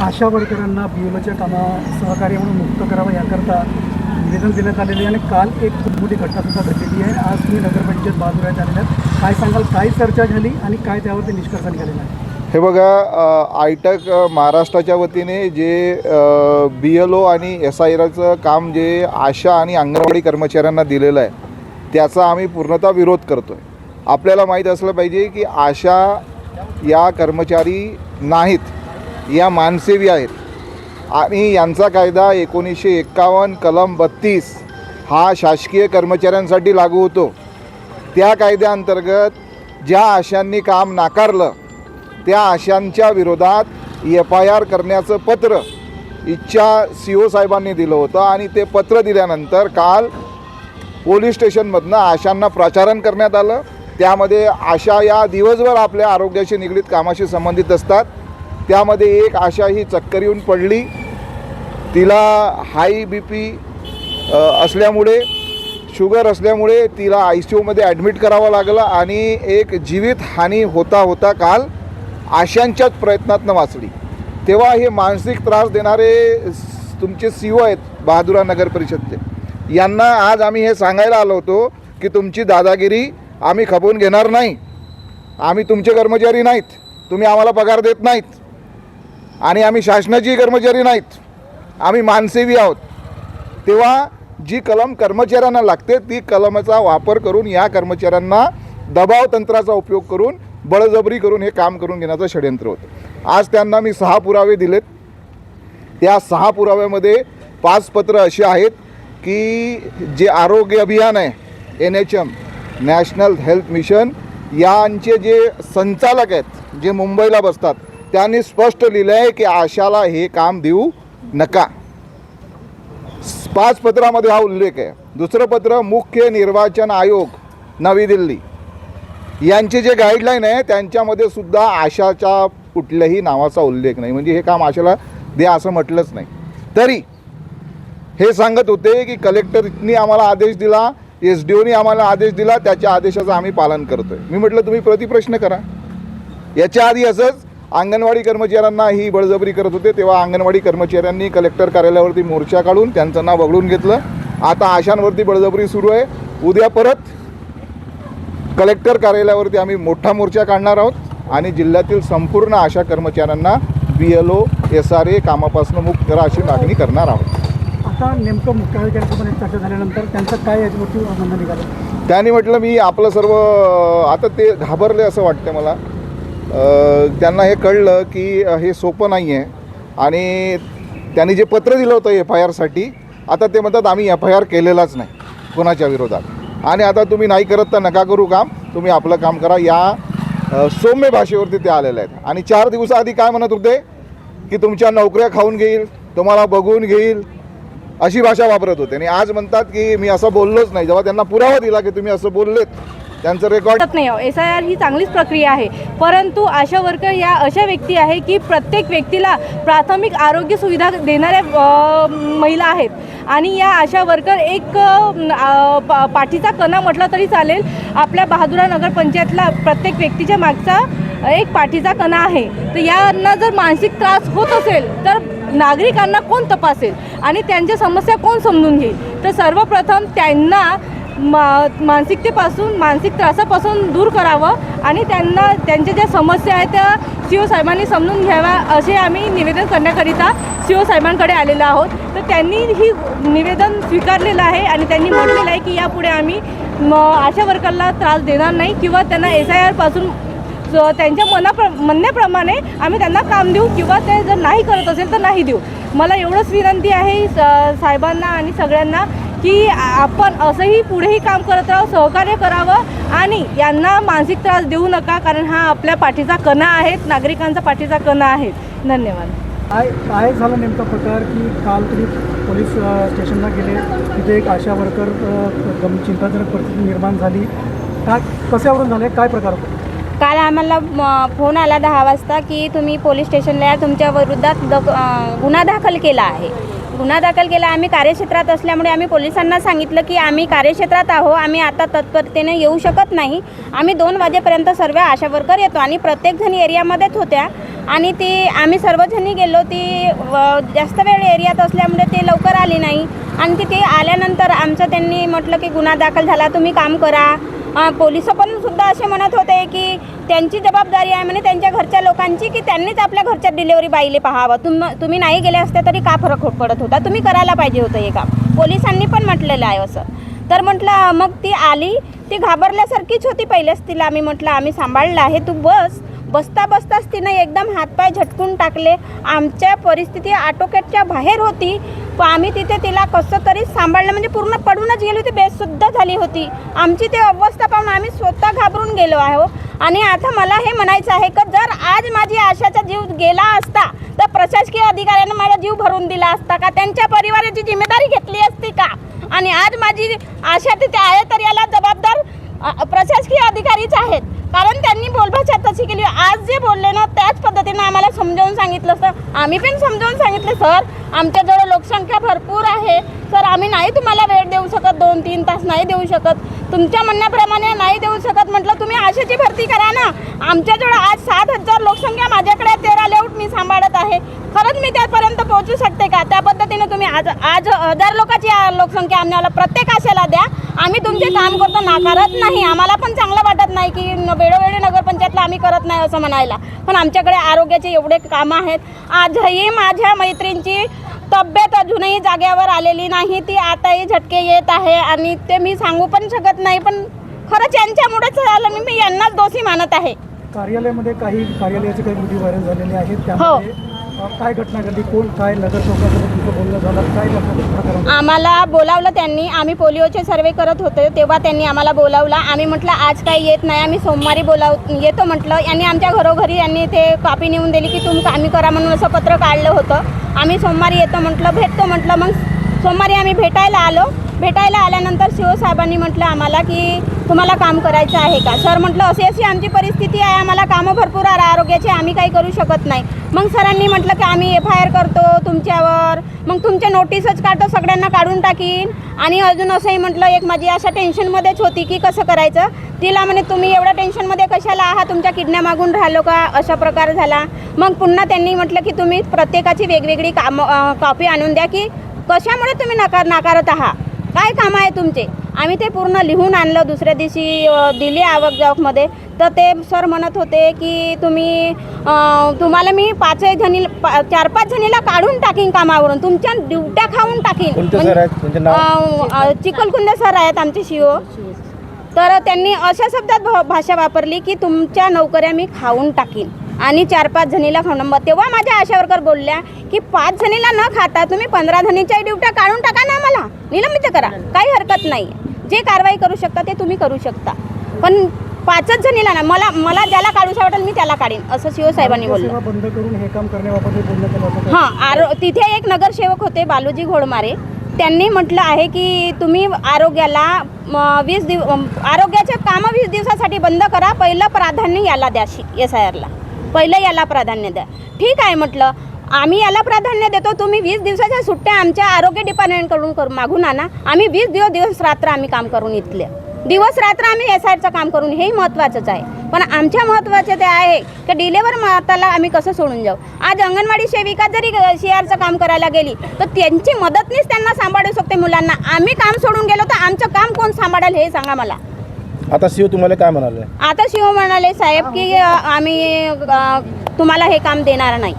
आशा वर्करांना बीएलओच्या कामा सहकार्य म्हणून मुक्त करावं याकरता निवेदन देण्यात आलेले आहे आणि काल एक खूप मोठी घटनासुद्धा घडलेली आहे। आज तुम्ही नगरपंचायत बहादुरात आलेल्या आहात, काय सांगाल, काय चर्चा झाली आणि काय त्यावरती निष्कर्ष निघालेला आहे? हे बघा, आयटक महाराष्ट्राच्या वतीने जे BLO आणि SIRचं काम जे आशा आणि अंगणवाडी कर्मचाऱ्यांना दिलेलं आहे त्याचा आम्ही पूर्णतः विरोध करतो आहे। आपल्याला माहीत असलं पाहिजे की आशा या कर्मचारी नाहीत, या मानसेवी आहेत आणि यांचा कायदा 1951 कलम 32 हा शासकीय कर्मचाऱ्यांसाठी लागू होतो। त्या कायद्याअंतर्गत ज्या आशांनी काम नाकारलं त्या आशांच्या विरोधात FIR करण्याचं पत्र इच्छा CO साहेबांनी दिलं होतं आणि ते पत्र दिल्यानंतर काल पोलीस स्टेशनमधनं आशांना प्रचारण करण्यात आलं। त्यामध्ये आशा या दिवसभर आपल्या आरोग्याशी निगडीत कामाशी संबंधित असतात। त्यामध्ये एक आशा ही चक्कर येऊन पडली, तिला हाय BP असल्यामुळे, शुगर असल्यामुळे तिला ICUमध्ये ॲडमिट करावं लागलं आणि एक जीवितहानी होता काल आशांच्याच प्रयत्नातनं वाचली। तेव्हा हे मानसिक त्रास देणारे तुमचे CO आहेत बहादुरा नगर परिषदचे, यांना आज आम्ही हे सांगायला आलो होतो की तुमची दादागिरी आम्ही खपवून घेणार नाही। आम्ही तुमचे कर्मचारी नाहीत, तुम्ही आम्हाला पगार देत नाहीत आणि आम्ही शासनाची कर्मचारी नाहीत, आम्ही मानसेवी आहोत। तेव्हा जी कलम कर्मचाऱ्यांना लागते ती कलमाचा वापर करून या कर्मचाऱ्यांना दबाव तंत्राचा उपयोग करून बळजबरी करून हे काम करून घेण्याचं षडयंत्र होतं। आज त्यांना मी 6 पुरावे दिलेत। त्या 6 पुराव्यामध्ये 5 पत्र अशी आहेत की जे आरोग्य अभियान आहे NHM नॅशनल हेल्थ मिशन, यांचे जे संचालक आहेत जे मुंबईला बसतात त्यांनी स्पष्ट लिहिलं आहे की आशाला हे काम देऊ नका। 5 पत्रामध्ये हा उल्लेख आहे। दुसरं पत्र मुख्य निर्वाचन आयोग नवी दिल्ली यांचे जे गाईडलाईन आहे त्यांच्यामध्ये सुद्धा आशाच्या कुठल्याही नावाचा उल्लेख नाही, म्हणजे हे काम आशाला द्या असं म्हटलंच नाही। तरी हे सांगत होते की कलेक्टरनी आम्हाला आदेश दिला, SDOनी आम्हाला आदेश दिला, त्याच्या आदेशाचं आम्ही पालन करतोय। मी म्हटलं तुम्ही प्रतिप्रश्न करा। याच्या आधी असंच अंगणवाडी कर्मचाऱ्यांना ही बळजबरी करत होते, तेव्हा अंगणवाडी कर्मचाऱ्यांनी कलेक्टर कार्यालयावरती मोर्चा काढून त्यांचं नाव वगळून घेतलं। आता आशांवरती बळजबरी सुरू आहे। उद्या परत कलेक्टर कार्यालयावरती आम्ही मोठा मोर्चा काढणार आहोत आणि जिल्ह्यातील संपूर्ण आशा कर्मचाऱ्यांना BLO SRA कामापासून मुक्त करा अशी मागणी करणार आहोत। आता नेमकं मुख्याधिकाऱ्यांसोबत चर्चा झाल्यानंतर त्यांचं काय याच्यावरती म्हणणं निघालं? त्यांनी म्हटलं मी आपलं सर्व, आता ते घाबरले असं वाटतं मला। त्यांना हे कळलं की हे सोपं नाही आहे आणि त्यांनी जे पत्र दिलं होतं FIRसाठी, आता ते म्हणतात आम्ही FIR केलेलाच नाही कोणाच्या विरोधात आणि आता तुम्ही नाही करत तर नका करू काम, तुम्ही आपलं काम करा। या सौम्य भाषेवरती ते आलेले आहेत आणि 4 दिवसाआधी काय म्हणत होते की तुमच्या नोकऱ्या खाऊन घेईल, तुम्हाला बघून घेईल, अशी भाषा वापरत होते आणि आज म्हणतात की मी असं बोललोच नाही। जेव्हा त्यांना पुरावा दिला की तुम्ही असं बोललेत, त्यांचं रेकॉर्ड नाही। SIR ही चांगलीच प्रक्रिया आहे, परंतु आशा वर्कर या अशा व्यक्ती आहे की प्रत्येक व्यक्तीला प्राथमिक आरोग्य सुविधा देणाऱ्या महिला आहेत आणि या आशा वर्कर एक पाठीचा कणा म्हटलं तरी चालेल। आपल्या बहादुरा नगर पंचायतला प्रत्येक व्यक्तीच्या मागचा एक पाठीचा कणा आहे। तर यांना जर मानसिक त्रास होत असेल तर नागरिकांना कोण तपासेल आणि त्यांच्या समस्या कोण समजून घेईल? तर सर्वप्रथम त्यांना मानसिक त्रासापासून दूर करावं आणि त्यांना त्यांच्या ज्या समस्या आहेत त्या CO साहेबांनी समजून घ्याव्या असे आम्ही निवेदन करण्याकरिता CO साहेबांकडे आलेलो आहोत। तर त्यांनी ही निवेदन स्वीकारलेलं आहे आणि त्यांनी म्हटलेलं आहे की यापुढे आम्ही आशा वर्करला त्रास देणार नाही किंवा त्यांना SIR पासून त्यांच्या म्हणण्याप्रमाणे आम्ही त्यांना काम देऊ किंवा ते जर नाही करत असेल तर नाही देऊ। मला एवढंच विनंती आहे साहेबांना आणि सगळ्यांना की आपण असंही पुढेही काम करत राहावं, सहकार्य करावं आणि यांना मानसिक त्रास देऊ नका, कारण हा आपल्या पाठीचा कणा आहे, नागरिकांचा पाठीचा कणा आहे। धन्यवाद। काय झालं नेमका प्रकार की काल तुम्ही पोलीस स्टेशनला गेले, तिथे एक आशा वर्कर चिंताजनक परिस्थिती निर्माण झाली, काय कशावरून झाले, काय प्रकार होता? काल आम्हाला फोन आला 10 वाजता की तुम्ही पोलीस स्टेशनला या, तुमच्या विरोधात गुन्हा दाखल केला आहे। गुन्हा दाखल केला। आम्ही कार्यक्षेत्रात असल्यामुळे आम्ही पोलिसांना सांगितलं की आम्ही कार्यक्षेत्रात आहोत, आम्ही आता तत्परतेने येऊ शकत नाही, आम्ही 2 वाजेपर्यंत सर्व आशा वर्कर येतो आणि प्रत्येकजण एरियामध्येच होत्या आणि ती आम्ही सर्वजणी गेलो. ती जास्त वेळ एरियात असल्यामुळे ते लवकर आली नाही. आणि तिथे आल्यानंतर आमचं त्यांनी म्हटलं की गुन्हा दाखल झाला, तुम्ही काम करा. पोलिस पण सुद्धा असे म्हणत होते की त्यांची जबाबदारी आहे म्हणे त्यांच्या घरच्या लोकांची, की त्यांनीच आपल्या घरच्या डिलेवरी बाईले पाहावं. तुम्ही नाही गेले असते तरी का फरक पडत होता, तुम्ही करायला पाहिजे होतं हे काम. पोलिसांनी पण म्हटलेलं आहे असं. तर म्हटलं मग ती आली, ती घाबरल्यासारखीच होती. पहिलेच तिला आम्ही म्हटलं आम्ही सांभाळलं आहे, तू बसताच तिनं एकदम हातपाय झटकून टाकले. आमच्या परिस्थिती आटोक्याच्या बाहेर होती. पण आम्ही तिथे तिला कसं तरी सांभाळलं, म्हणजे पूर्ण पडूनच गेली होती, बेसुद्धा झाली होती. आमची ते अवस्था पाहून आम्ही स्वतः घाबरून गेलो आहो. आणि आता मला हे म्हणायचं आहे की जर आज माझी आशाचा जीव गेला असता तर प्रशासकीय अधिकाऱ्यांना माझा जीव भरून दिला असता का, त्यांच्या परिवाराची जिम्मेदारी घेतली असती का? आणि आज माझी आशा तिथे आहे तर याला जबाबदार प्रशासकीय अधिकारीच आहेत, कारण त्यांनी बोलभाषा तशी केली. आज जे बोलले ना त्याच पद्धतीनं आम्हाला समजावून सांगितलं असतं. आम्ही पण समजावून सांगितले, सर आमच्याजवळ लोकसंख्या भरपूर आहे, सर आम्ही नाही तुम्हाला वेळ देऊ शकत, 2-3 तास नाही देऊ शकत, तुमच्या म्हणण्याप्रमाणे नाही देऊ शकत. म्हटलं तुम्ही आशाची भरती करा ना. आमच्याजवळ आज 7,000 लोकसंख्या माझ्याकडे 13 लेआउट मी सांभाळत आहे. खरंच मी त्यापर्यंत पोहोचू शकते का? त्या पद्धतीने तुम्ही आज 1,000 लोकांची लोकसंख्या आम्हाला प्रत्येक आशेला द्या. आम्ही तुमचे काम करतो, नाकारत नाही. आम्हाला पण चांगलं वाटत नाही की वेळोवेळी नगरपंचायतला आम्ही करत नाही असं म्हणायला, पण आमच्याकडे आरोग्याचे एवढे कामं आहेत. आजही माझ्या मैत्रिणीची तब्येत अजूनही जाग्यावर आलेली नाही, ती आताही झटके येत आहे आणि ते मी सांगू पण शकत नाही. पण खरंच यांच्यामुळेच झालं, मी यांनाच दोषी मानत आहे. कार्यालयामध्ये कार्यालयाचे काही व्हिडिओ व्हायरल झालेले आहेत, त्यामध्ये काय घटना घडली, कोण काय नगर चौकामध्ये तुमचं बोलणं झालं, काय घटना? आम्हाला बोलावलं त्यांनी. आम्ही पोलिओचे सर्वे करत होतो तेव्हा त्यांनी आम्हाला बोलावला. आम्ही म्हटलं आज काही येत नाही, आम्ही सोमवारी येतो म्हटलं. यांनी आमच्या घरोघरी यांनी ते कॉपी नेऊन दिली की आम्ही करा म्हणून असं पत्र काढलं होतं. आम्ही सोमवारी येतो म्हटलं, भेटतो म्हटलं. मग सोमवारी आम्ही भेटायला आलो. भेटायला आल्यानंतर साहेबांनी म्हटलं आम्हाला की तुम्हाला काम करायचं आहे का? सर म्हटलं अशी आमची परिस्थिती आहे, आम्हाला कामं भरपूर आहे आरोग्याचे, आम्ही काही करू शकत नाही. मग सरांनी म्हटलं की आम्ही FIR करतो तुमच्यावर, मग तुमच्या नोटीसच काढतो, सगळ्यांना काढून टाकीन. आणि अजून असंही म्हटलं, एक माझी अशा टेन्शनमध्येच होती की कसं करायचं. तिला म्हणे तुम्ही एवढ्या टेन्शनमध्ये कशाला आहात, तुमच्या किडन्या मागून राहिलो का, अशा प्रकार झाला. मग पुन्हा त्यांनी म्हटलं की तुम्ही प्रत्येकाची वेगवेगळी कॉपी आणून द्या की कशामुळे तुम्ही नाकारत आहात, काय कामं आहे तुमचे. आम्ही ते पूर्ण लिहून आणलं, दुसऱ्या दिवशी दिली आवक जावकमध्ये. तर ते सर म्हणत होते की तुम्हाला मी 4-5 जणीला काढून टाकीन कामावरून, तुमच्या ड्युट्या खाऊन टाकीन. चिखलकुंदे सर आहेत आमचे CO. तर त्यांनी अशा शब्दात भाषा वापरली की तुमच्या नोकऱ्या मी खाऊन टाकीन आणि 4-5 जणीला खाऊन. तेव्हा माझ्या आशा वर्कर बोलल्या की 5 जणीला न खाता तुम्ही 15 जणीच्या ड्युट्या काढून टाका ना, मला निलंबित करा, काही हरकत नाही. जे कारवाई करू शकता ते तुम्ही करू शकता, पण 5च जणीला ना, मला ज्याला काढूशा वाटेल मी त्याला काढीन, असं CO साहेबांनी बोललं. बंद करून हे काम करण्याबाबत बोलण्यात आलं. हां, तिथे एक नगरसेवक होते बालूजी घोडमारे, त्यांनी म्हटलं आहे की तुम्ही आरोग्याला आरोग्याचे कामं 20 दिवसासाठी बंद करा, पहिलं प्राधान्य याला द्या, SIRला पहिलं याला प्राधान्य द्या. ठीक आहे म्हटलं, आम्ही याला प्राधान्य देतो, तुम्ही 20 दिवसाच्या सुट्ट्या आमच्या आरोग्य डिपार्टमेंटकडून मागून आणा. आम्ही 20 दिवस रात्र आम्ही काम करून इथले दिवस रात्र आम्ही SIRचं काम करून, हेही महत्त्वाचंच आहे. पण आमच्या महत्त्वाचं ते आहे की डिलेवर माताला आम्ही कसं सोडून जाऊ. आज अंगणवाडी सेविका जरी CRचं काम करायला गेली तर त्यांची मदतनीच त्यांना सांभाळू शकते मुलांना. आम्ही काम सोडून गेलो तर आमचं काम कोण सांभाळेल हे सांगा मला. आता CO तुम्हाला काय म्हणाले? आता CO म्हणाले साहेब की आम्ही तुम्हाला हे काम देणार नाही.